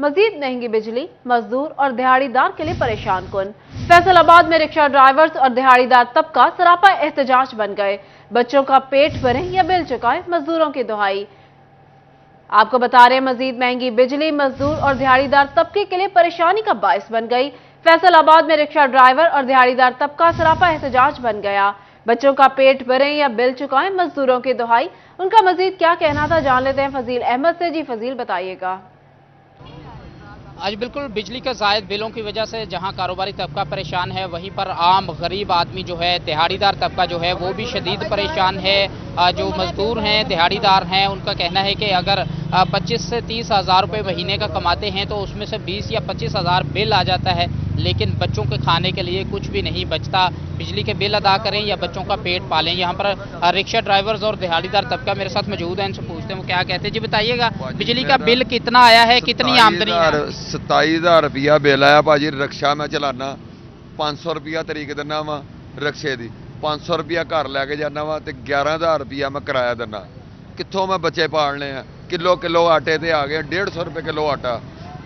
मजीद महंगी बिजली, मजदूर और दिहाड़ीदार के लिए परेशान कुन। फैसलाबाद में रिक्शा ड्राइवर्स और दिहाड़ीदार तबका सरापा एहतजाज बन गए। बच्चों का पेट भरें या बिल चुकाएं, मजदूरों की दुहाई। आपको बता रहे हैं, मजीद महंगी बिजली मजदूर और दिहाड़ीदार तबके के लिए परेशानी का बायस बन गई। फैसलाबाद में रिक्शा ड्राइवर और दिहाड़ीदार तबका सरापा एहतजाज बन गया। बच्चों का पेट भरें या बिल चुकाएं, मजदूरों की दुहाई। उनका मजीद क्या कहना था, जान लेते हैं फजील अहमद से। जी फजील, बताइएगा। आज बिल्कुल बिजली के ज़ायद बिलों की वजह से जहां कारोबारी तबका परेशान है, वहीं पर आम गरीब आदमी जो है, दिहाड़ीदार तबका जो है वो भी शदीद परेशान है। जो मजदूर हैं, दिहाड़ीदार हैं, उनका कहना है कि अगर 25 से 30 हज़ार रुपये महीने का कमाते हैं तो उसमें से 20 या 25 हज़ार बिल आ जाता है, लेकिन बच्चों के खाने के लिए कुछ भी नहीं बचता। बिजली के बिल अदा करें या बच्चों का पेट पालें। यहाँ पर रिक्शा ड्राइवर्स और दिहाड़ीदार तबका मेरे साथ मौजूद है, इनसे पूछते हैं वो क्या कहते हैं। जी बताइएगा, बिजली का बिल कितना आया है, कितनी आमदनी है? 27,000 रुपया बिल आया भाजी। रिक्शा मैं चलाना, 500 रुपया तरीक दिना वा रिक्शे की, 500 रुपया घर लैके जाना वा, तो 11,000 रुपया मैं किराया दिना। कितों मैं बच्चे पालने हैं? किलो आटे ते आ गए 150 रुपये किलो आटा,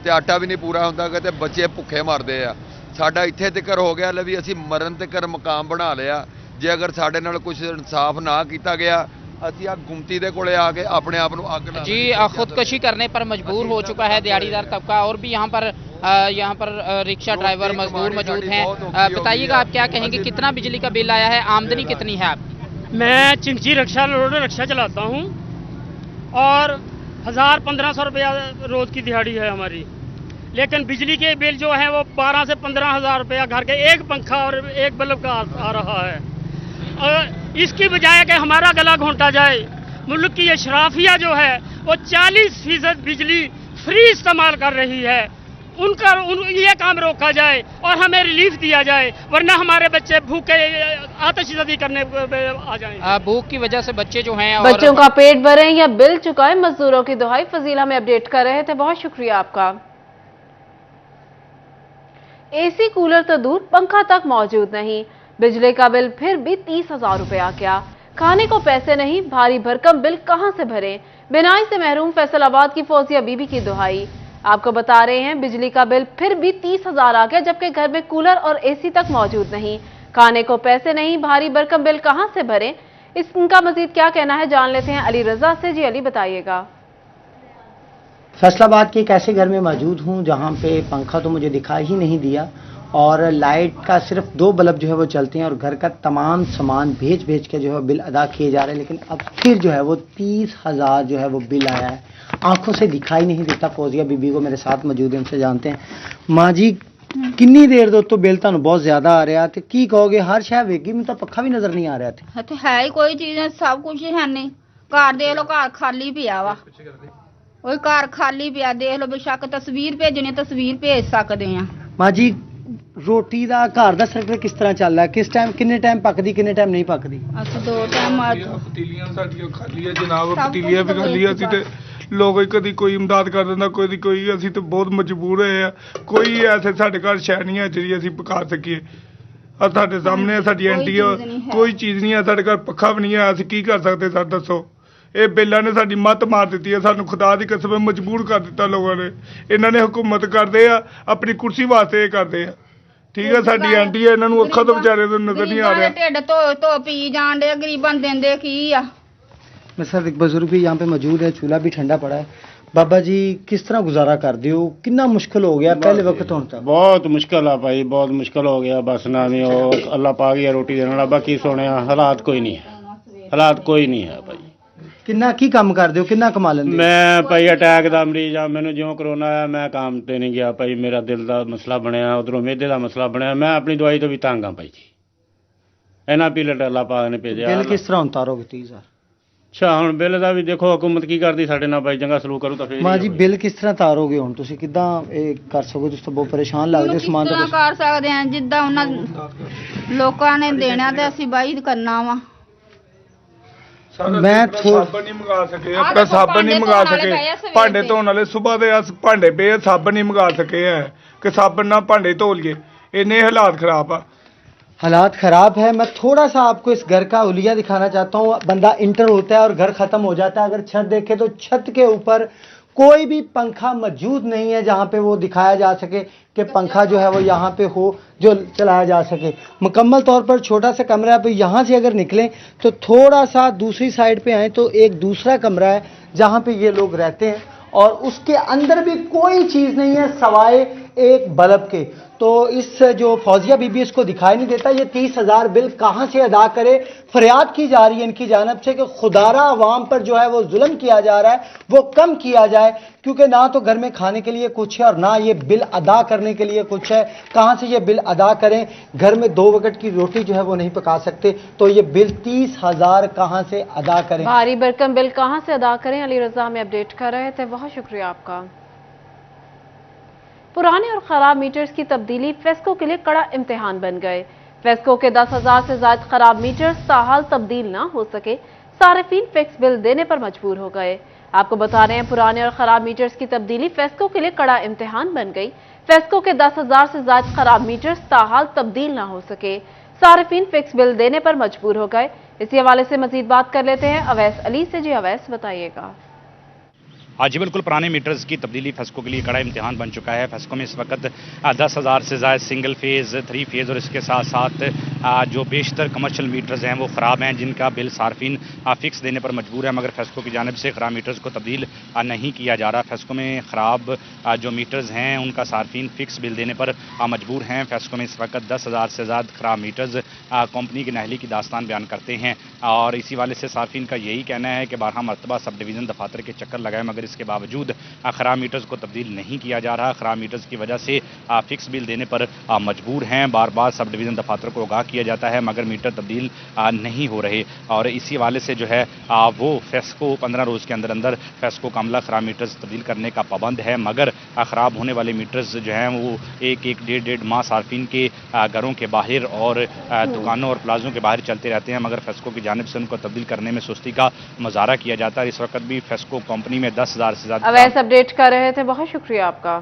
तो आटा भी नहीं पूरा होंदा, तो बच्चे भुखे मरते हैं। साडा इत्थे तक हो गया भी असी मरन तक मकाम बना लिया। जे अगर साडे नाल कुछ इंसाफ ना किया गया, असी आ गुमती दे कोले आके अपने आप को अग जी खुदकशी करने पर मजबूर हो चुका है दिहाड़ीदार तबका। और भी यहाँ पर रिक्शा ड्राइवर मजदूर मौजूद हैं। बताइएगा, आप क्या कहेंगे, कितना बिजली का बिल आया है, आमदनी कितनी है आपकी? मैं चिंची रिक्शा चलाता हूँ और 1000-1500 रुपया रोज की दिहाड़ी है हमारी, लेकिन बिजली के बिल जो है वो 12 से 15 हज़ार रुपया घर के एक पंखा और एक बल्ब का आ रहा है। और इसकी बजाय कि हमारा गला घोंटा जाए, मुल्क की ये शराफिया जो है वो 40% बिजली फ्री इस्तेमाल कर रही है, ये काम रोका जाए और हमें रिलीफ दिया जाए, वरना हमारे बच्चे भूखे आतिशबाजी करने आ जाएं। भूख की वजह से बच्चे जो हैं बच्चों का पेट भरें या बिल चुकाएं, मजदूरों की दुहाई। फजील हमें अपडेट कर रहे थे, बहुत शुक्रिया आपका। एसी कूलर तो दूर, पंखा तक मौजूद नहीं, बिजली का बिल फिर भी 30,000 रुपये आ गया। खाने को पैसे नहीं, भारी भरकम बिल कहां से भरें? बिनाई से महरूम फैसलाबाद की फौजिया बीबी की दुहाई। आपको बता रहे हैं, बिजली का बिल फिर भी 30,000 आ गया, जबकि घर में कूलर और एसी तक मौजूद नहीं। खाने को पैसे नहीं, भारी भरकम बिल कहां से भरें? इनका मजीद क्या कहना है, जान लेते हैं अली रजा से। जी अली, बताइएगा। फैसलाबाद के एक ऐसे घर में मौजूद हूँ जहाँ पे पंखा तो मुझे दिखाई ही नहीं दिया और लाइट का सिर्फ 2 बल्ब जो है वो चलते हैं और घर का तमाम सामान भेज के जो है बिल अदा किए जा रहे हैं, लेकिन अब फिर जो है वो 30,000 जो है वो बिल आया है। आंखों से दिखाई नहीं देता। फौजिया बीबी को मेरे साथ मौजूद है, उनसे जानते हैं। माँ जी, किन्नी देर तो बिल तुहानू बहुत ज्यादा आ रहा थे, की कहोगे? हर शह वेगी, मैं तो पक्खा भी नजर नहीं आ रहा थे। तो है ही कोई चीज, सब कुछ है नहीं। घर देख लो, घर खाली पिया वा, कोई घर खाली पिया देख लो। बेशक तस्वीर भेजनी, तस्वीर भेज सकते हैं। माँ जी, रोटी ਦਾ ਘਰ ਦਾ ਸਰਕਲ ਕਿਸ ਤਰ੍ਹਾਂ ਚੱਲ ਰਿਹਾ? ਕਿਸ ਟਾਈਮ ਕਿੰਨੇ ਟਾਈਮ ਪੱਕਦੀ, ਕਿੰਨੇ ਟਾਈਮ ਨਹੀਂ ਪੱਕਦੀ? ਅਸੀਂ 2 ਟਾਈਮ ਪਤੀਲੀਆਂ ਸਾਡੀਆਂ ਖਾਲੀ ਹੈ ਜਨਾਬ, ਪਤੀਲੀਆਂ ਵੀ ਖਾਲੀ ਹੈ। ਅਸੀਂ ਤੇ ਲੋਕ ਕਦੀ ਕੋਈ ਇਮਦਾਦ ਕਰ ਦਿੰਦਾ, ਕੋਈ ਅਸੀਂ ਤੇ ਬਹੁਤ ਮਜਬੂਰ ਹੋਏ ਆ। ਕੋਈ ਐਸੇ ਸਾਡੇ ਘਰ ਸ਼ੈ ਨਹੀਂ ਹੈ ਜਿਹੜੀ ਅਸੀਂ ਪਕਾ ਸਕੀਏ। ਆ ਸਾਡੇ ਸਾਹਮਣੇ ਸਾਡੀ ਐਂਟੀ ਕੋਈ ਚੀਜ਼ ਨਹੀਂ ਹੈ, ਸਾਡੇ ਘਰ ਪੱਖਾ ਵੀ ਨਹੀਂ ਹੈ। ਅਸੀਂ ਕੀ ਕਰ ਸਕਦੇ ਸਰ, ਦੱਸੋ? ਇਹ ਬਿੱਲਾਂ ਨੇ ਸਾਡੀ ਮੱਤ ਮਾਰ ਦਿੱਤੀ ਹੈ, ਸਾਨੂੰ ਖੁਦਾ ਦੀ ਕਸਮ ਮਜਬੂਰ ਕਰ ਦਿੱਤਾ ਲੋਕਾਂ ਨੇ। ਇਹਨਾਂ ਨੇ ਹਕੂਮਤ ਕਰਦੇ ਆ, ਆਪਣੀ ਕੁਰਸੀ ਵਾਸਤੇ ਇਹ ਕਰਦੇ ਆ। ਠੀਕ ਹੈ, ਸਾਡੀ ਆਂਟੀ ਹੈ, ਇਹਨਾਂ ਨੂੰ ਅੱਖਾਂ ਤੋਂ ਵਿਚਾਰੇ ਤੋਂ ਨਜ਼ਰ नहीं आ रहा। ਢਿੱਡ ਧੋ ਪੀ ਜਾਣ ਦੇ, ਗਰੀਬਾਂ ਦਿੰਦੇ ਕੀ ਆ। मैं सर एक बुजुर्ग भी यहाँ पे मौजूद है, चूल्हा भी ठंडा पड़ा है। बाबा जी, किस तरह गुजारा करते हो? कितना मुश्किल हो गया पहले वक्त होने तक? बहुत मुश्किल है भाई, बहुत मुश्किल हो गया। बस ना नहीं हो, अल्लाह पाक ही रोटी देने वाला, बाकी सोने हालात कोई नहीं है, हालात कोई नहीं है भाई। किन्ना की काम करते हो, किन्ना कमा लेंदे? मैं भाई अटैक का मरीज हाँ, मैंने जो करोना आया मैं काम ते नहीं गया भाई। मेरा दिल का मसला बनया, उधरों मेदे का मसला बनया, मैं अपनी दवाई तो भी तंग हाँ भाई जी। इन्ना पीलट अल्लाह पाक ने भेजा। बिल किस तरह उतारोगे? 30,000। अच्छा, हुण बिल का भी देखो हुकूमत की करती साडे नाल भाई, चंगा सलूक करूँ तो फिर। माँ जी, बिल किस तरह तारोगे हुण? तुसीं किद्दां कर सकोगे? तुसीं तो बहुत परेशान लगदे हो। समान तो कर सकते हैं जिद्दां उन्हां लोकां ने देना ते असीं बाई करना वा। मैं साबन नहीं मंगा सके, अपना साबन नहीं मंगा सके। भांडे धोने वाले सुबह दे अस भांडे पे साबन नहीं मंगा सके है कि साबन ना भांडे धो लिए। इन्ने हालात खराब आ। हालात ख़राब है। मैं थोड़ा सा आपको इस घर का हुलिया दिखाना चाहता हूँ। बंदा इंटर होता है और घर ख़त्म हो जाता है। अगर छत देखे तो छत के ऊपर कोई भी पंखा मौजूद नहीं है जहां पे वो दिखाया जा सके कि पंखा जो है वो यहाँ पे हो जो चलाया जा सके। मुकम्मल तौर पर छोटा सा कमरा है। अब यहाँ से अगर निकलें तो थोड़ा सा दूसरी साइड पे आए तो एक दूसरा कमरा है जहाँ पे ये लोग रहते हैं और उसके अंदर भी कोई चीज़ नहीं है सवाए एक बल्ब के। तो इस जो फौजिया बीबी इसको दिखाई नहीं देता, ये 30,000 बिल कहाँ से अदा करे। फरियाद की जा रही है इनकी जानिब से कि खुदारा अवाम पर जो है वो जुल्म किया जा रहा है वो कम किया जाए, क्योंकि ना तो घर में खाने के लिए कुछ है और ना ये बिल अदा करने के लिए कुछ है। कहाँ से ये बिल अदा करें, घर में 2 वक्त की रोटी जो है वो नहीं पका सकते, तो ये बिल 30,000 कहाँ से अदा करें। भारी भरकम बिल कहाँ से अदा करें, अली रजा में अपडेट कर रहे थे, बहुत शुक्रिया आपका। पुराने और खराब मीटर्स की तब्दीली फेस्को के लिए कड़ा इम्तिहान बन गए। फेस्को के 10,000 से ज्यादा खराब मीटर्स ताहाल तब्दील ना हो सके, सार्फिन फिक्स बिल देने पर मजबूर हो गए। आपको बता रहे हैं, पुराने और खराब मीटर्स की तब्दीली फेस्को के लिए कड़ा इम्तिहान बन गई। फेस्को के 10,000 से ज्यादा खराब मीटर्स ताहाल तब्दील ना हो सके, सार्फिन फिक्स बिल देने पर मजबूर हो गए। इसी हवाले से मजीद बात कर लेते हैं अवैस अली से। जी अवैस, बताइएगा। हाँ जी बिल्कुल, पुराने मीटर्स की तब्दीली फेस्को के लिए कड़ा इम्तिहान बन चुका है। फेस्को में इस वक्त 10,000 से ज़्यादा सिंगल फेज़, 3 फेज़ और इसके साथ साथ जो बेशतर कमर्शियल मीटर्स हैं वो ख़राब हैं, जिनका बिल सार्फिन फिक्स देने पर मजबूर है, मगर फेस्को की जानिब से ख़राब मीटर्स को तब्दील नहीं किया जा रहा। फेस्को में ख़राब जो मीटर्स हैं उनका सार्फिन फिक्स बिल देने पर मजबूर हैं। फेस्को में इस वक्त 10,000 से ज़्यादा ख़राब मीटर्स कंपनी की नाअहली की दास्तान बयान करते हैं और इसी वाले से सार्फिन का यही कहना है कि 12 मरतबा सब डिवीज़न दफातर के चक्कर लगाए, मगर इसके बावजूद खराब मीटर्स को तब्दील नहीं किया जा रहा। खराब मीटर्स की वजह से फिक्स बिल देने पर मजबूर हैं। बार बार सब डिवीज़न दफातर को आगाह किया जाता है, मगर मीटर तब्दील नहीं हो रहे और इसी वाले से जो है वो फेस्को 15 रोज़ के अंदर अंदर फेस्को का अमला खराब मीटर्स तब्दील करने का पाबंद है, मगर ख़राब होने वाले मीटर्स जो हैं वो एक डेढ़ माह सार्फिन के घरों के बाहर और दुकानों और प्लाजों के बाहर चलते रहते हैं, मगर फेस्को की जानिब से उनको तब्दील करने में सुस्ती का मुजाहरा किया जाता है। इस वक्त भी फेस्को कंपनी में 10,000 से ज़्यादा अवैस अपडेट कर रहे थे, बहुत शुक्रिया आपका।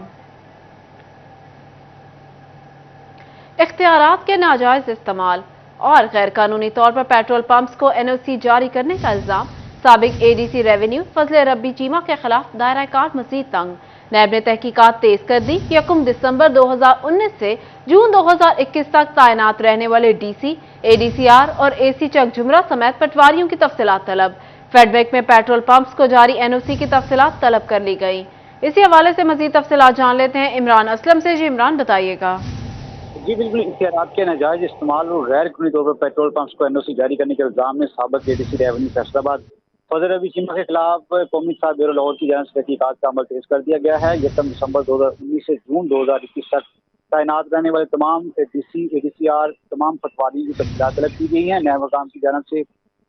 इख्तियारात के नाजायज इस्तेमाल और गैर कानूनी तौर पर पेट्रोल पंप्स को NOC जारी करने का इल्जाम, साबिक ADC रेवेन्यू फजले रब्बी चीमा के खिलाफ दायरा कार मजीद तंग। नैब ने तहकीकात तेज कर दी। 1 दिसंबर 2019 से जून 2021 तक तैनात रहने वाले DC, ADCR और AC चक जुमरा समेत पटवारियों की तफसीलात तलब। फेडबैक में पेट्रोल पंप्स को जारी NOC की तफसीलात तलब कर ली गई। इसी हवाले से मजीद तफसीलात जान लेते हैं इमरान असलम से। जी इमरान, बताइएगा। जी बिल्कुल, इख्तियारात के नाजायज इस्तेमाल और गैर कानूनी तौर पर पेट्रोल पंप्स को NOC जारी करने के इल्जाम में साबिक ADC रेवेन्यू फैसलाबाद फजल रबी चीमा के खिलाफ कौमी इंतजाम ब्यूरो लाहौर की जानिब से तहकीकात का अमल तेज कर दिया गया है। 1 दिसंबर 2019 से जून 2021 तक तैनात रहने वाले तमाम DC, ADCR तमाम पटवारियों की तफसीलात तलब की गई हैं। नए मकाम की जानिब से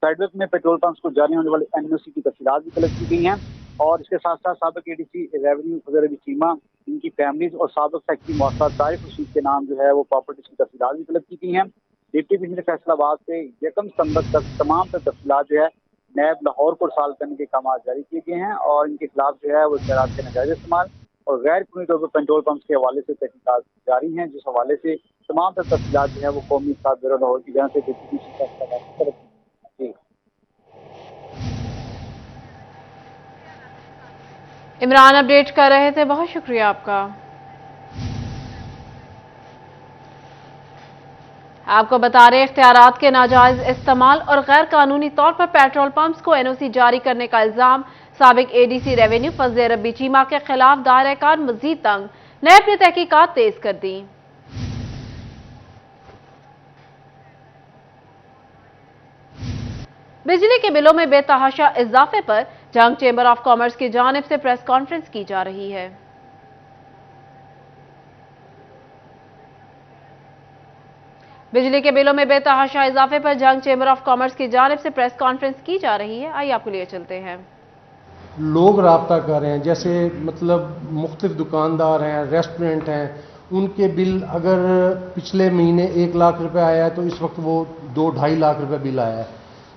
फेडबैक में पेट्रोल पंप्स को जारी होने वाले NOC की तफसीलात भी तलब की गई हैं और इसके साथ साथ साबिक ADC रेवेन्यू फजल रबी चीमा, इनकी फैमिलीज और साबिक सेक्रेटरी मौसम तारिफ रशीद के नाम जो है वो प्रॉपर्टीज की तफसीलात भी तलब की गई हैं। डिप्टी कमिश्नर फैसलाबाद से 1 दिसंबर तक तमाम तफसीलात जो है नैब लाहौर को साल करने के काम जारी किए गए हैं और इनके खिलाफ जो है वो इख्तियारात के नाजायज इस्तेमाल और गैर कानूनी तौर पर पेट्रोल पंप्स के हवाले से तहकीकात जारी हैं, जिस हवाले से तमाम तफसीलात जो है वो कौमी इंतजाम ब्यूरो लाहौर की जानिब से डिप्टी कमिश्नर फैसलाबाद जी। इमरान अपडेट कर रहे थे, बहुत शुक्रिया आपका। आपको बता रहे इख्तियारात के नाजायज इस्तेमाल और गैर कानूनी तौर पर पेट्रोल पंप्स को NOC जारी करने का इल्जाम, साबिक ADC रेवेन्यू फजले रब्बी चीमा के खिलाफ दायरा कार मजीद तंग। नैब ने तहकीकात तेज कर दी। बिजली के बिलों में बेतहाशा इजाफे पर जंग चेंबर ऑफ कॉमर्स की जानिब से प्रेस कॉन्फ्रेंस की जा रही है। बिजली के बिलों में बेतहाशा इजाफे पर जंग चेंबर ऑफ कॉमर्स की जानिब से प्रेस कॉन्फ्रेंस की जा रही है। आइए आपको लिए चलते हैं। लोग राब्ता कर रहे हैं, जैसे मतलब मुख्तलिफ दुकानदार हैं, रेस्टोरेंट हैं, उनके बिल अगर पिछले महीने 1 लाख रुपए आया है तो इस वक्त वो 2-2.5 लाख रुपए बिल आया है।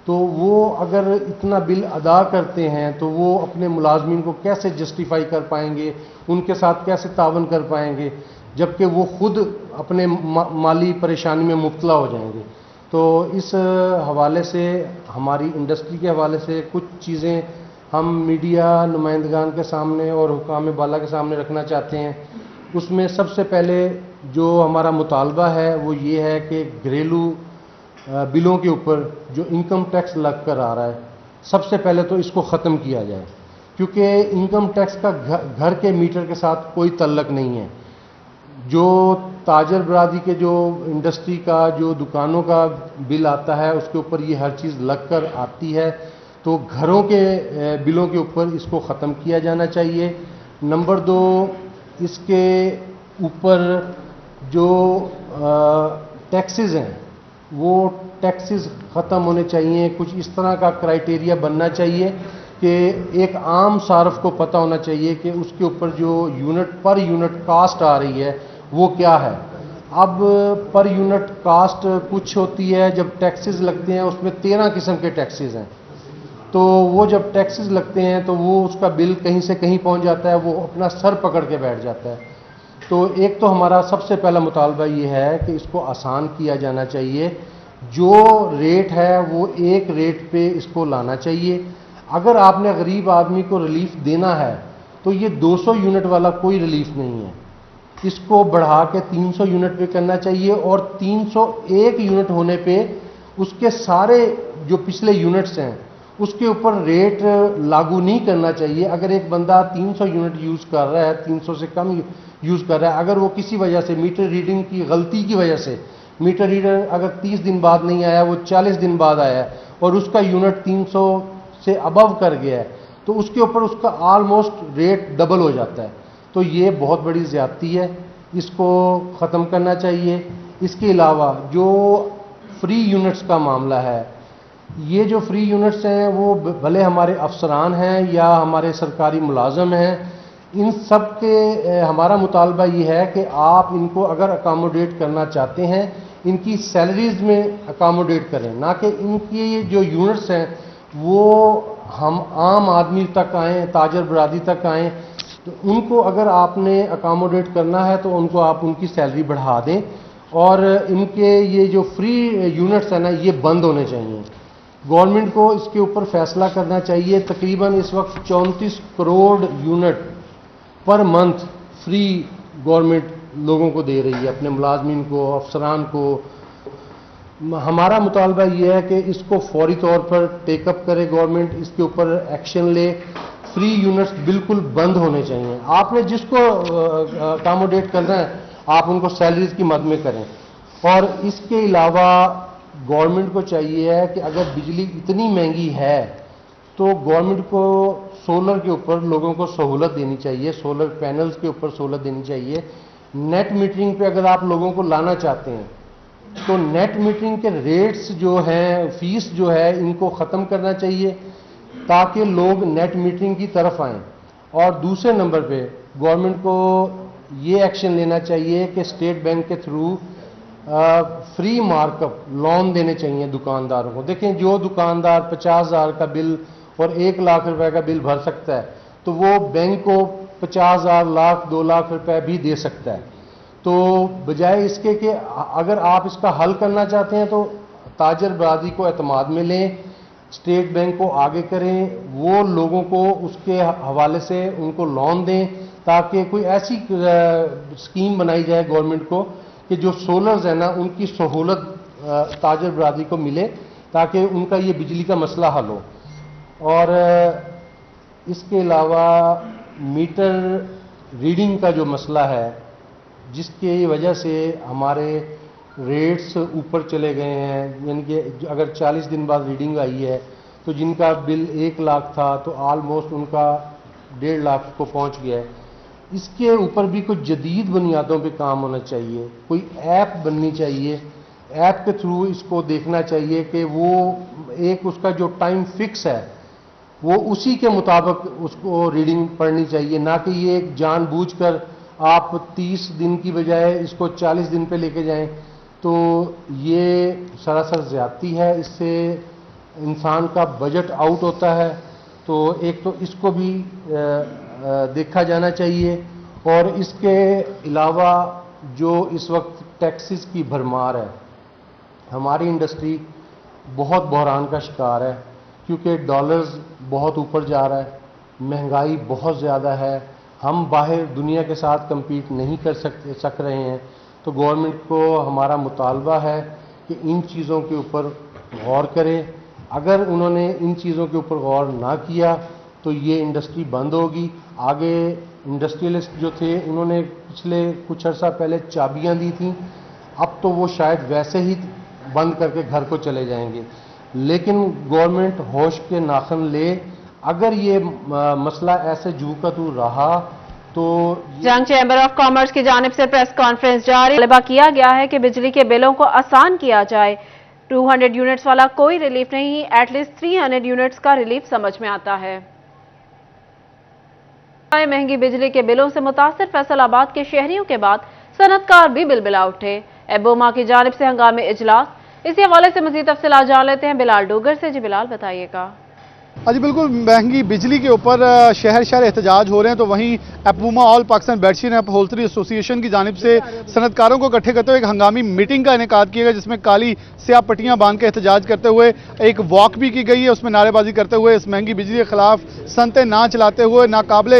तो वो अगर इतना बिल अदा करते हैं तो वो अपने मुलाजमीन को कैसे जस्टिफाई कर पाएंगे, उनके साथ कैसे तावन कर पाएंगे, जबकि वो खुद अपने माली परेशानी में मुब्तला हो जाएंगे। तो इस हवाले से हमारी इंडस्ट्री के हवाले से कुछ चीज़ें हम मीडिया नुमाइंदगान के सामने और हुकाम बाला के सामने रखना चाहते हैं। उसमें सबसे पहले जो हमारा मुतालबा है वो ये है कि घरेलू बिलों के ऊपर जो इनकम टैक्स लग कर आ रहा है, सबसे पहले तो इसको ख़त्म किया जाए, क्योंकि इनकम टैक्स का घर के मीटर के साथ कोई तल्लक नहीं है। जो ताजर बरादरी के जो इंडस्ट्री का जो दुकानों का बिल आता है उसके ऊपर ये हर चीज़ लग कर आती है, तो घरों के बिलों के ऊपर इसको ख़त्म किया जाना चाहिए। नंबर 2, इसके ऊपर जो टैक्सेस हैं वो टैक्सेस ख़त्म होने चाहिए। कुछ इस तरह का क्राइटेरिया बनना चाहिए कि एक आम सार्फ को पता होना चाहिए कि उसके ऊपर जो पर यूनिट कास्ट आ रही है वो क्या है। अब पर यूनिट कास्ट कुछ होती है, जब टैक्सेस लगते हैं उसमें 13 किस्म के टैक्सेस हैं, तो वो जब टैक्सेस लगते हैं तो वो उसका बिल कहीं से कहीं पहुंच जाता है, वो अपना सर पकड़ के बैठ जाता है। तो एक तो हमारा सबसे पहला मुतालबा ये है कि इसको आसान किया जाना चाहिए, जो रेट है वो एक रेट पे इसको लाना चाहिए। अगर आपने गरीब आदमी को रिलीफ देना है तो ये 200 यूनिट वाला कोई रिलीफ नहीं है, इसको बढ़ा के 300 यूनिट पे करना चाहिए, और 301 यूनिट होने पे उसके सारे जो पिछले यूनिट्स हैं उसके ऊपर रेट लागू नहीं करना चाहिए। अगर एक बंदा 300 यूनिट यूज़ कर रहा है, 300 से कम यूज़ कर रहा है, अगर वो किसी वजह से मीटर रीडिंग की गलती की वजह से मीटर रीडर अगर 30 दिन बाद नहीं आया, वो 40 दिन बाद आया और उसका यूनिट 300 से अबव कर गया है, तो उसके ऊपर उसका ऑलमोस्ट रेट डबल हो जाता है। तो ये बहुत बड़ी ज़्यादती है, इसको ख़त्म करना चाहिए। इसके अलावा जो फ्री यूनिट्स का मामला है, ये जो फ्री यूनिट्स हैं वो भले हमारे अफसरान हैं या हमारे सरकारी मुलाजम हैं, इन सब के हमारा मुतालबा ये है कि आप इनको अगर अकामोडेट करना चाहते हैं इनकी सैलरीज में अकामोडेट करें, ना कि इनकी जो यूनिट्स हैं वो हम आम आदमी तक आएँ, ताजर बरादरी तक आएँ। तो उनको अगर आपने अकामोडेट करना है तो उनको आप उनकी सैलरी बढ़ा दें, और इनके ये जो फ्री यूनिट्स हैं ना ये बंद होने चाहिए। गवर्नमेंट को इसके ऊपर फैसला करना चाहिए। तकरीबन इस वक्त 34 crore unit per month free government लोगों को दे रही है, अपने मुलाजमीन को, अफसरान को। हमारा मुतालबा ये है कि इसको फौरी तौर पर टेकअप करे गवर्नमेंट, इसके ऊपर एक्शन ले। फ्री यूनिट्स बिल्कुल बंद होने चाहिए। आपने जिसको अकामोडेट करना है आप उनको सैलरीज की मद में करें। और इसके अलावा गवर्नमेंट को चाहिए है कि अगर बिजली इतनी महंगी है तो गवर्नमेंट को सोलर के ऊपर लोगों को सहूलत देनी चाहिए, सोलर पैनल्स के ऊपर सहूलत देनी चाहिए। नेट मीटरिंग पे अगर आप लोगों को लाना चाहते हैं तो नेट मीटरिंग के रेट्स जो हैं, फीस जो है, इनको ख़त्म करना चाहिए ताकि लोग नेट मीटरिंग की तरफ आएँ। और दूसरे नंबर पे गवर्नमेंट को ये एक्शन लेना चाहिए कि स्टेट बैंक के थ्रू फ्री मार्कअप लोन देने चाहिए दुकानदारों को। देखें, जो दुकानदार 50,000 का बिल और 1 लाख रुपए का बिल भर सकता है तो वो बैंक को 50,000, लाख, 2 लाख रुपए भी दे सकता है। तो बजाय इसके कि अगर आप इसका हल करना चाहते हैं तो ताजर बरादरी को एतमाद में लें, स्टेट बैंक को आगे करें, वो लोगों को उसके हवाले से उनको लोन दें ताकि कोई ऐसी स्कीम बनाई जाए गवर्नमेंट को कि जो सोलर्स है ना उनकी सहूलत ताजर बरादरी को मिले ताकि उनका ये बिजली का मसला हल हो। और इसके अलावा मीटर रीडिंग का जो मसला है जिसकी वजह से हमारे रेट्स ऊपर चले गए हैं, यानी कि अगर 40 दिन बाद रीडिंग आई है तो जिनका बिल 1 लाख था तो ऑलमोस्ट उनका 1.5 लाख को पहुंच गया है। इसके ऊपर भी कुछ जदीद बुनियादों पे काम होना चाहिए, कोई ऐप बननी चाहिए, ऐप के थ्रू इसको देखना चाहिए कि वो एक उसका जो टाइम फिक्स है वो उसी के मुताबिक उसको रीडिंग पढ़नी चाहिए, ना कि ये जानबूझकर आप 30 दिन की बजाय इसको 40 दिन पे लेके जाएं, तो ये सरासर ज़्यादती है। इससे इंसान का बजट आउट होता है। तो एक तो इसको भी देखा जाना चाहिए। और इसके अलावा जो इस वक्त टैक्सेस की भरमार है, हमारी इंडस्ट्री बहुत बहरान का शिकार है, کیونکہ ڈالرز بہت اوپر جا رہا ہے, مہنگائی بہت زیادہ ہے, ہم باہر دنیا کے ساتھ کمپیٹ نہیں کر سک رہے ہیں. تو گورنمنٹ کو ہمارا مطالبہ ہے کہ ان چیزوں کے اوپر غور کرے. اگر انہوں نے ان چیزوں کے اوپر غور نہ کیا تو یہ انڈسٹری بند ہوگی. آگے انڈسٹریلسٹ جو تھے انہوں نے پچھلے کچھ عرصہ پہلے چابیاں دی تھیں, اب تو وہ شاید ویسے ہی بند کر کے گھر کو چلے جائیں گے. لیکن گورنمنٹ ہوش کے ناخن لے. اگر یہ مسئلہ ایسے جو کا تو رہا تو جنگ چیمبر آف کامرس کی جانب سے پریس کانفرنس جاری. مطالبہ کیا گیا ہے کہ بجلی کے بلوں کو آسان کیا جائے. 200 یونٹس والا کوئی ریلیف نہیں, ایٹ لیسٹ 300 یونٹس کا ریلیف سمجھ میں آتا ہے. مہنگی بجلی کے بلوں سے متاثر فیصل آباد کے شہریوں کے بعد صنعت کار بھی بلبلا اٹھے. ایبوما کی جانب سے ہنگامی اجلاس. اسی حوالے سے مزید تفصیلات جان لیتے ہیں بلال ڈوگر سے. جی بلال, بتائیے گا. جی بالکل, مہنگی بجلی کے اوپر شہر احتجاج ہو رہے ہیں. تو وہیں ایپوما آل پاکستان بیڈشین اپہولسٹری ایسوسی ایشن کی جانب سے صنعت کاروں کو اکٹھے کرتے ہوئے ایک ہنگامی میٹنگ کا انعقاد کیا گیا, جس میں کالی سیاہ پٹیاں باندھ کے احتجاج کرتے ہوئے ایک واک بھی کی گئی ہے. اس میں نعرے بازی کرتے ہوئے اس مہنگی بجلی کے خلاف صنعتیں نہ چلاتے ہوئے ناقابل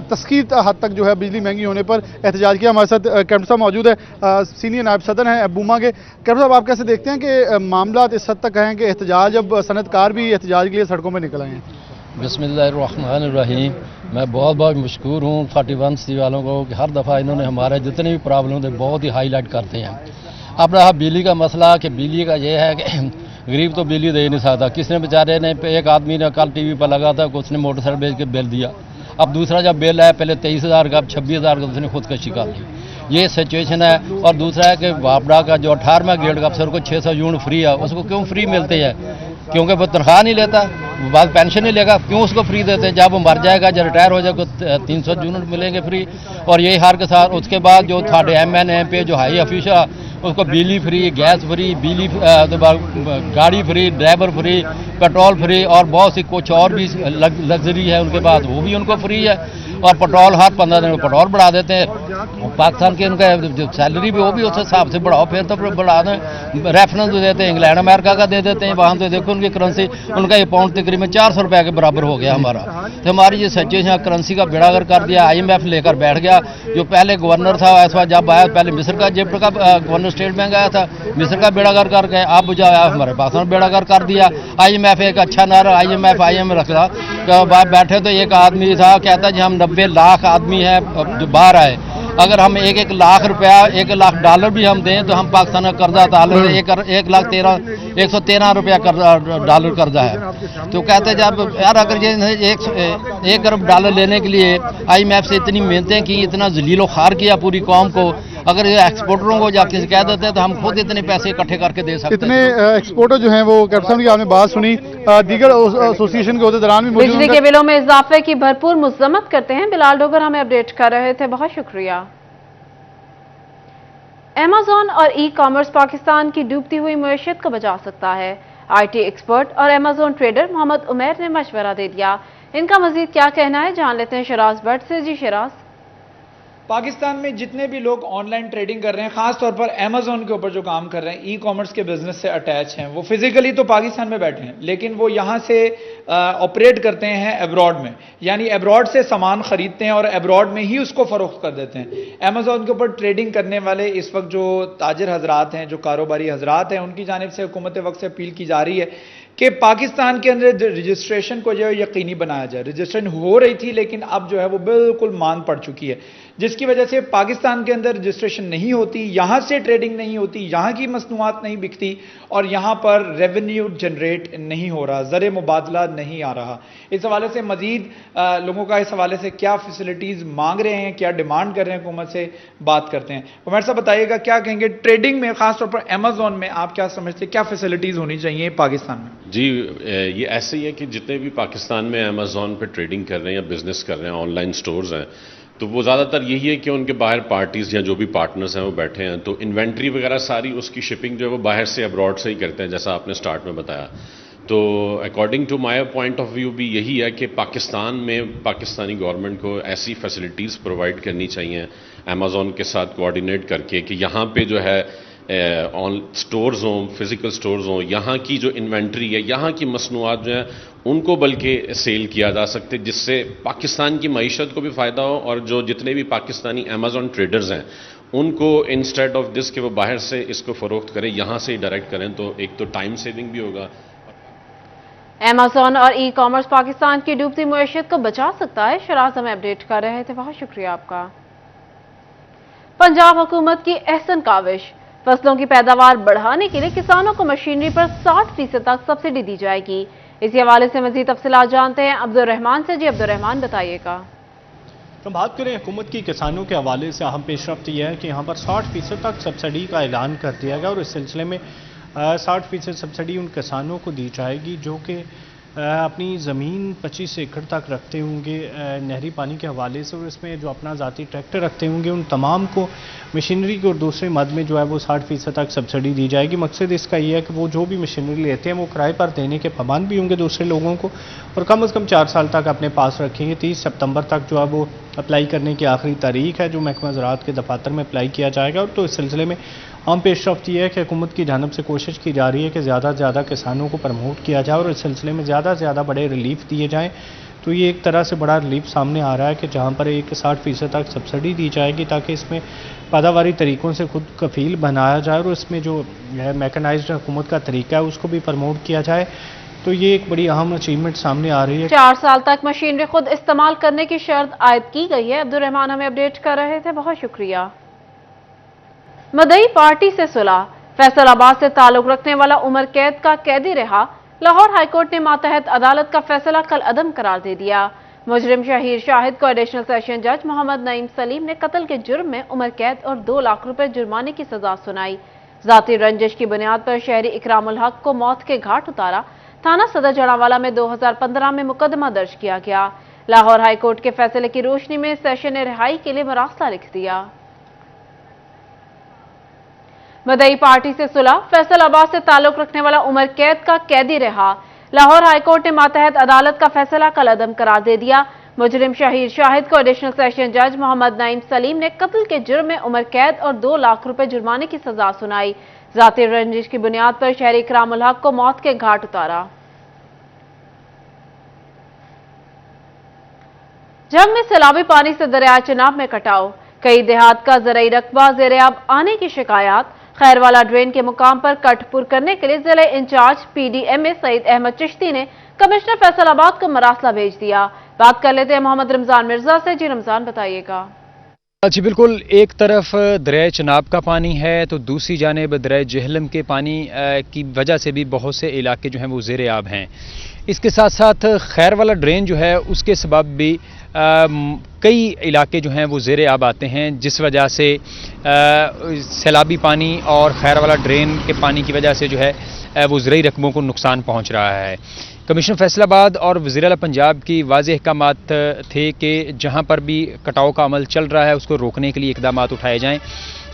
تسخیر حد تک جو ہے بجلی مہنگی ہونے پر احتجاج کیا. ہمارے ساتھ کیپٹن صاحب موجود ہے, سینئر نائب صدر ہیں ایبوما کے. کیپٹن صاحب, آپ کیسے دیکھتے ہیں کہ معاملات اس حد تک ہیں کہ احتجاج, اب صنعت کار بھی احتجاج کے لیے سڑکوں میں نکل آئے ہیں؟ بسم اللہ الرحمن الرحیم. میں بہت بہت مشکور ہوں 41 سی والوں کو کہ ہر دفعہ انہوں نے ہمارے جتنے بھی پرابلم تھے بہت ہی ہائی لائٹ کرتے ہیں. اب رہا بجلی کا مسئلہ کہ بجلی کا یہ ہے کہ غریب تو بجلی دے نہیں سکتا. کس نے بیچارے نے, ایک آدمی نے کل ٹی وی پر لگا تھا کہ اس نے موٹر سائیکل بیچ کے بل دیا. اب دوسرا جب بل آیا پہلے 23,000 کا, اب 26,000 کا, اس نے خودکشی کر لی. یہ سچویشن ہے. اور دوسرا ہے کہ واپڈا کا جو 18واں گریڈ کا افسر کو 600 یونٹ فری ہے, اس کو کیوں فری ملتے ہیں؟ کیونکہ وہ تنخواہ نہیں لیتا, بعد پینشن نہیں لے گا, کیوں اس کو فری دیتے ہیں؟ جب وہ مر جائے گا, جب ریٹائر ہو جائے گا 300 یونٹ ملیں گے فری. اور یہی ہر کے ساتھ اس کے بعد جو تھوڑے ایم پہ جو ہائی افیشر اس کو بجلی فری, گیس فری, بجلی گاڑی free, driver free, petrol free, اور بہت سی کچھ اور بھی لگژری ہے ان کے بعد وہ بھی ان کو فری ہے. اور پیٹرول ہر 15 دن میں پیٹرول بڑھا دیتے ہیں. پاکستان کے ان کا سیلری بھی وہ بھی اس حساب سے بڑھاؤ, پھر تو بڑھا دیں. ریفرنس دیتے ہیں انگلینڈ امریکہ کا دے دیتے ہیں, وہاں تو دیکھو ان کی کرنسی, ان کا یہ پاؤنڈ تقریباً 400 روپے کے برابر ہو گیا ہمارا. تو ہماری یہ سچویشن کرنسی کا بیڑا گر کر دیا. IMF لے کر بیٹھ گیا. جو پہلے گورنر تھا اس وقت جب آیا, پہلے مصر کا جبٹ کا گورنر اسٹیٹ بینک آیا تھا, مصر کا بیڑا گر کر گئے. اب جو آیا ہمارے پاکستان بیڑا گر کر دیا. IMF ایک اچھا نعرہ IMF رکھا. بیٹھے تو ایک آدمی تھا کہتا جی ہم 90 لاکھ آدمی ہیں جو باہر آئے, اگر ہم 1 لاکھ روپیہ 1 لاکھ ڈالر بھی ہم دیں تو ہم پاکستان کا قرضہ ڈالر 113 روپیہ ڈالر قرضہ ہے. تو کہتے جب یار اگر یہ 1 ارب ڈالر لینے کے لیے IMF سے اتنی محنتیں کی, اتنا ذلیل و خوار کیا پوری قوم کو, اگر یہ ایکسپورٹروں کو جا کے کہہ دیتے ہیں تو ہم خود اتنے پیسے اکٹھے کر کے دے سکتے ہیں. اتنے ایکسپورٹر جو ہیں وہ کیپٹن صاحب کی آپ نے بات سنی, دیگر ایسوسی ایشن کے عہدیداران بھی موجود ہیں. بجلی کے بلوں میں اضافے کی بھرپور مذمت کرتے ہیں. بلال ڈوگر ہمیں اپڈیٹ کر رہے تھے, بہت شکریہ. ایمیزون اور ای کامرس پاکستان کی ڈوبتی ہوئی معیشت کو بچا سکتا ہے. IT ایکسپرٹ اور ایمیزون ٹریڈر محمد عمیر نے مشورہ دے دیا. ان کا مزید کیا کہنا ہے جان لیتے ہیں شراز بٹ سے. جی شراز. پاکستان میں جتنے بھی لوگ آن لائن ٹریڈنگ کر رہے ہیں, خاص طور پر ایمیزون کے اوپر جو کام کر رہے ہیں, ای کامرس کے بزنس سے اٹیچ ہیں, وہ فزیکلی تو پاکستان میں بیٹھے ہیں لیکن وہ یہاں سے آپریٹ کرتے ہیں ایبراڈ میں, یعنی ایبراڈ سے سامان خریدتے ہیں اور ایبراڈ میں ہی اس کو فروخت کر دیتے ہیں. ایمیزون کے اوپر ٹریڈنگ کرنے والے اس وقت جو تاجر حضرات ہیں, جو کاروباری حضرات ہیں, ان کی جانب سے حکومت وقت سے اپیل کی جا رہی ہے کہ پاکستان کے اندر رجسٹریشن کو جو ہے یقینی بنایا جائے. رجسٹریشن ہو رہی تھی لیکن اب جو ہے وہ بالکل ماند پڑ چکی ہے, جس کی وجہ سے پاکستان کے اندر رجسٹریشن نہیں ہوتی, یہاں سے ٹریڈنگ نہیں ہوتی, یہاں کی مصنوعات نہیں بکتی اور یہاں پر ریونیو جنریٹ نہیں ہو رہا, زر مبادلہ نہیں آ رہا. اس حوالے سے مزید لوگوں کا اس حوالے سے کیا فیسلٹیز مانگ رہے ہیں, کیا ڈیمانڈ کر رہے ہیں, حکومت سے بات کرتے ہیں. عمر صاحب بتائیے گا کیا کہیں گے ٹریڈنگ میں, خاص طور پر ایمیزون میں آپ کیا سمجھتے ہیں, کیا فیسلٹیز ہونی چاہیے پاکستان میں؟ جی یہ ایسے ہی ہے کہ جتنے بھی پاکستان میں امیزون پہ ٹریڈنگ کر رہے ہیں یا بزنس کر رہے ہیں, آن لائن سٹورز ہیں, تو وہ زیادہ تر یہی ہے کہ ان کے باہر پارٹیز یا جو بھی پارٹنرز ہیں وہ بیٹھے ہیں, تو انوینٹری وغیرہ ساری اس کی شپنگ جو ہے وہ باہر سے ابراڈ سے ہی کرتے ہیں, جیسا آپ نے سٹارٹ میں بتایا. تو according to my point of view بھی یہی ہے کہ پاکستان میں پاکستانی گورنمنٹ کو ایسی فیسلٹیز پرووائڈ کرنی چاہیے امیزون کے ساتھ کوآرڈینیٹ کر کے کہ یہاں پہ جو ہے سٹورز ہوں، فزیکل سٹورز ہوں، یہاں کی جو انوینٹری ہے، یہاں کی مصنوعات جو ہیں ان کو بلکہ سیل کیا جا سکتے، جس سے پاکستان کی معیشت کو بھی فائدہ ہو، اور جو جتنے بھی پاکستانی امیزون ٹریڈرز ہیں ان کو انسٹیڈ آف دس کہ وہ باہر سے اس کو فروخت کریں، یہاں سے ہی ڈائریکٹ کریں، تو ایک تو ٹائم سیونگ بھی ہوگا۔ ایمیزون اور ای کامرس پاکستان کی ڈوبتی معیشت کو بچا سکتا ہے۔ شراز ہمیں اپڈیٹ کر رہے تھے، بہت شکریہ آپ کا۔ پنجاب حکومت کی احسن کاوش، فصلوں کی پیداوار بڑھانے کے لیے کسانوں کو مشینری پر 60% تک سبسڈی دی جائے گی۔ اسی حوالے سے مزید تفصیلات جانتے ہیں عبدالرحمان سے۔ جی عبدالرحمان، بتائیے گا۔ تو بات کریں حکومت کی کسانوں کے حوالے سے، اہم پیش رفت یہ ہے کہ یہاں پر 60% تک سبسڈی کا اعلان کر دیا گیا، اور اس سلسلے میں 60% سبسڈی ان کسانوں کو دی جائے گی جو کہ اپنی زمین 25 ایکڑ تک رکھتے ہوں گے نہری پانی کے حوالے سے، اور اس میں جو اپنا ذاتی ٹریکٹر رکھتے ہوں گے ان تمام کو مشینری کے اور دوسرے مد میں جو ہے وہ 60% تک سبسڈی دی جائے گی۔ مقصد اس کا یہ ہے کہ وہ جو بھی مشینری لیتے ہیں وہ کرائے پر دینے کے پابند بھی ہوں گے دوسرے لوگوں کو، اور کم از کم 4 سال تک اپنے پاس رکھیں گے۔ 30 ستمبر تک جو ہے وہ اپلائی کرنے کی آخری تاریخ ہے جو محکمہ زراعت کے دفاتر میں اپلائی کیا جائے گا۔ اور تو اس سلسلے میں عام پیش رفت یہ ہے کہ حکومت کی جانب سے کوشش کی جا رہی ہے کہ زیادہ سے زیادہ کسانوں کو پروموٹ کیا جائے اور اس سلسلے میں زیادہ سے زیادہ بڑے ریلیف دیے جائیں۔ تو یہ ایک طرح سے بڑا ریلیف سامنے آ رہا ہے کہ جہاں پر ایک 60% تک سبسڈی دی جائے گی تاکہ اس میں پیداواری طریقوں سے خود کفیل بنایا جائے، اور اس میں جو میکنائزڈ حکومت کا طریقہ ہے اس کو بھی پروموٹ کیا جائے۔ تو یہ ایک بڑی اہم اچیومنٹ سامنے آ رہی ہے۔ 4 سال تک مشینری خود استعمال کرنے کی شرط عائد کی گئی ہے۔ عبدالرحمان ہمیں اپڈیٹ کر رہے تھے، بہت شکریہ۔ مدعی پارٹی سے صلح، فیصل آباد سے تعلق رکھنے والا عمر قید کا قیدی رہا۔ لاہور ہائی کورٹ نے ماتحت عدالت کا فیصلہ کل عدم قرار دے دیا۔ مجرم شہیر شاہد کو ایڈیشنل سیشن جج محمد نعیم سلیم نے قتل کے جرم میں عمر قید اور 2 لاکھ روپے جرمانے کی سزا سنائی۔ ذاتی رنجش کی بنیاد پر شہری اکرام الحق کو موت کے گھاٹ اتارا۔ تھانہ صدر جڑاوالا میں 2015 میں مقدمہ درج کیا گیا۔ لاہور ہائی کورٹ کے فیصلے کی روشنی میں سیشن نے رہائی کے لیے مراسلہ لکھ دیا۔ مدعی پارٹی سے صلح، فیصل آباد سے تعلق رکھنے والا عمر قید کا قیدی رہا۔ لاہور ہائی کورٹ نے ماتحت عدالت کا فیصلہ کل عدم قرار دے دیا۔ مجرم شہیر شاہد کو ایڈیشنل سیشن جج محمد نعیم سلیم نے قتل کے جرم میں عمر قید اور 2 لاکھ روپے جرمانے کی سزا سنائی۔ ذاتی رنجش کی بنیاد پر شہری اکرام الحق کو موت کے گھاٹ اتارا۔ جنگ میں سیلابی پانی سے دریائے چناب میں کٹاؤ، کئی دیہات کا زرعی رقبہ زیر آب آنے کی شکایات۔ خیروالا ڈرین کے مقام پر کٹ پر کرنے کے لیے ضلع انچارج پی ڈی ایم اے سعید احمد چشتی نے کمشنر فیصل آباد کو مراسلہ بھیج دیا۔ بات کر لیتے ہیں محمد رمضان مرزا سے۔ جی رمضان، بتائیے گا۔ جی بالکل، ایک طرف دریائے چناب کا پانی ہے تو دوسری جانب دریائے جہلم کے پانی کی وجہ سے بھی بہت سے علاقے جو ہیں وہ زیر آب ہیں۔ اس کے ساتھ ساتھ خیروالا ڈرین جو ہے اس کے سبب بھی کئی علاقے جو ہیں وہ زیر آب آتے ہیں، جس وجہ سے سیلابی پانی اور خیروالا ڈرین کے پانی کی وجہ سے جو ہے وہ زرعی رقبوں کو نقصان پہنچ رہا ہے۔ کمشنر فیصل آباد اور وزیر اعلیٰ پنجاب کی واضح احکامات تھے کہ جہاں پر بھی کٹاؤ کا عمل چل رہا ہے اس کو روکنے کے لیے اقدامات اٹھائے جائیں۔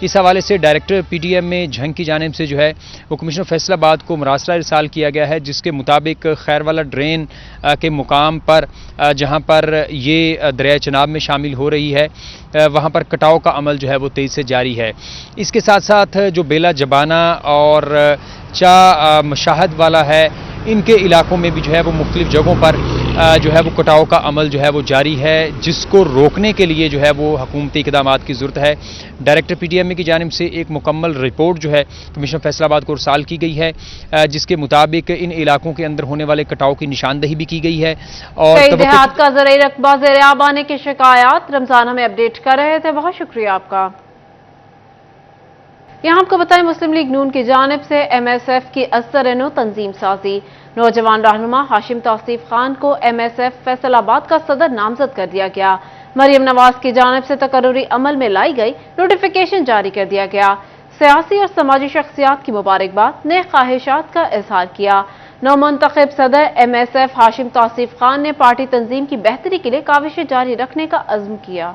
اس حوالے سے ڈائریکٹر پی ٹی ایم میں جھنگ کی جانب سے جو ہے وہ کمشنر فیصل آباد کو مراسلہ ارسال کیا گیا ہے، جس کے مطابق خیروالا ڈرین کے مقام پر جہاں پر یہ دریائے چناب میں شامل ہو رہی ہے وہاں پر کٹاؤ کا عمل جو ہے وہ تیزی سے جاری ہے۔ اس کے ساتھ ساتھ جو بیلا جبانہ اور مشاہد والا ہے ان کے علاقوں میں بھی جو ہے وہ مختلف جگہوں پر جو ہے وہ کٹاؤ کا عمل جو ہے وہ جاری ہے، جس کو روکنے کے لیے جو ہے وہ حکومتی اقدامات کی ضرورت ہے۔ ڈائریکٹر پی ٹی ایم کی جانب سے ایک مکمل رپورٹ جو ہے کمشنر فیصل آباد کو ارسال کی گئی ہے، جس کے مطابق ان علاقوں کے اندر ہونے والے کٹاؤ کی نشاندہی بھی کی گئی ہے۔ اور کئی دیہات کا زرعی رقبہ زیر آب آنے کی شکایات۔ رمضان ہمیں اپڈیٹ کر رہے تھے، بہت شکریہ آپ کا۔ یہاں آپ کو بتائیں مسلم لیگ نون کی جانب سے ایم ایس ایف کی ازسر تنظیم سازی، نوجوان رہنما ہاشم توصیف خان کو ایم ایس ایف فیصل آباد کا صدر نامزد کر دیا گیا۔ مریم نواز کی جانب سے تقرری عمل میں لائی گئی نوٹیفیکیشن جاری کر دیا گیا۔ سیاسی اور سماجی شخصیات کی مبارکباد، نیک خواہشات کا اظہار کیا۔ نومنتخب صدر ایم ایس ایف ہاشم توصیف خان نے پارٹی تنظیم کی بہتری کے لیے کاوشیں جاری رکھنے کا عزم کیا۔